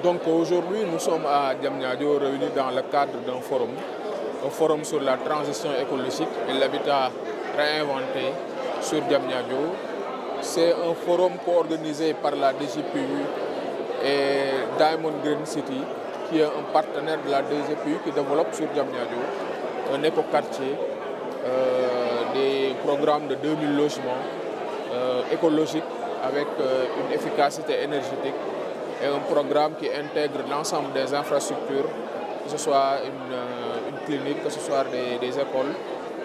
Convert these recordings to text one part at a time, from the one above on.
Donc aujourd'hui, nous sommes à Diamniadio réunis dans le cadre d'un forum, un forum sur la transition écologique et l'habitat réinventé sur Diamniadio. C'est un forum co-organisé par la DGPU et Diamond Green City, qui est un partenaire de la DGPU qui développe sur Diamniadio un écoquartier, des programmes de 2000 logements écologiques avec une efficacité énergétique et un programme qui intègre l'ensemble des infrastructures, que ce soit une clinique, que ce soit des écoles,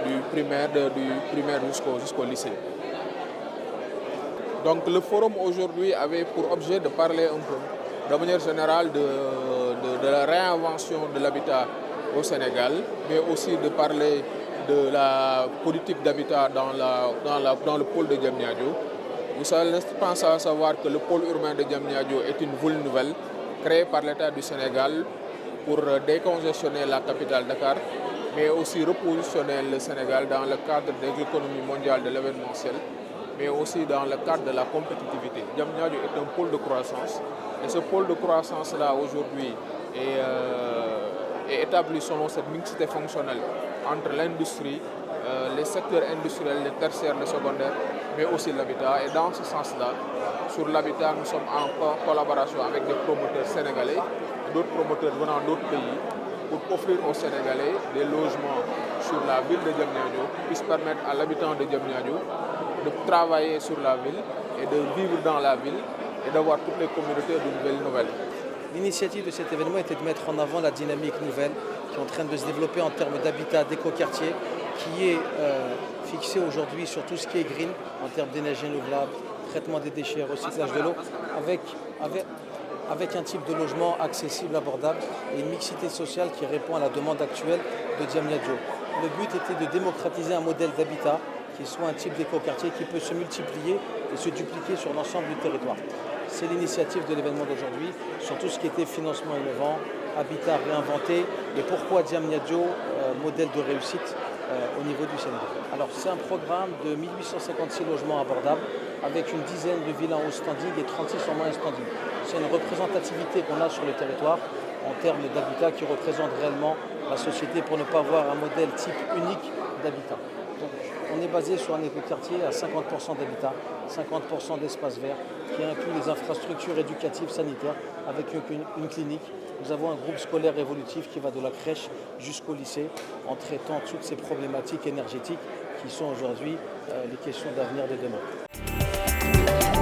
du primaire jusqu'au lycée. Donc le forum aujourd'hui avait pour objet de parler un peu, de manière générale, de la réinvention de l'habitat au Sénégal, mais aussi de parler de la politique d'habitat dans le pôle de Diamniadio. Vous pensez à savoir que le pôle urbain de Diamniadio est une ville nouvelle créée par l'État du Sénégal pour décongestionner la capitale Dakar, mais aussi repositionner le Sénégal dans le cadre de l'économie mondiale de l'événementiel, mais aussi dans le cadre de la compétitivité. Diamniadio est un pôle de croissance, et ce pôle de croissance-là aujourd'hui est établi selon cette mixité fonctionnelle entre l'industrie, les secteurs industriels, les tertiaires, les secondaires, mais aussi l'habitat. Et dans ce sens-là, sur l'habitat, nous sommes en collaboration avec des promoteurs sénégalais et d'autres promoteurs venant d'autres pays pour offrir aux Sénégalais des logements sur la ville de Diamniadio, qui puissent permettre à l'habitant de Diamniadio de travailler sur la ville et de vivre dans la ville et d'avoir toutes les communautés d'une ville nouvelle. L'initiative de cet événement était de mettre en avant la dynamique nouvelle qui est en train de se développer en termes d'habitat, d'écoquartier, qui est fixée aujourd'hui sur tout ce qui est green, en termes d'énergie renouvelable, traitement des déchets, recyclage de l'eau, avec un type de logement accessible, abordable et une mixité sociale qui répond à la demande actuelle de Diamniadio. Le but était de démocratiser un modèle d'habitat qui soit un type d'écoquartier qui peut se multiplier et se dupliquer sur l'ensemble du territoire. C'est l'initiative de l'événement d'aujourd'hui sur tout ce qui était financement innovant, habitat réinventé et pourquoi Diamniadio, modèle de réussite au niveau du Sénégal. Alors c'est un programme de 1856 logements abordables avec une dizaine de villas en haut standing et 36 en moyen standing. C'est une représentativité qu'on a sur le territoire en termes d'habitat qui représente réellement la société pour ne pas avoir un modèle type unique d'habitat. Donc, on est basé sur un écoquartier à 50% d'habitat, 50% d'espace vert, qui inclut les infrastructures éducatives sanitaires avec une clinique. Nous avons un groupe scolaire évolutif qui va de la crèche jusqu'au lycée en traitant toutes ces problématiques énergétiques qui sont aujourd'hui les questions d'avenir de demain.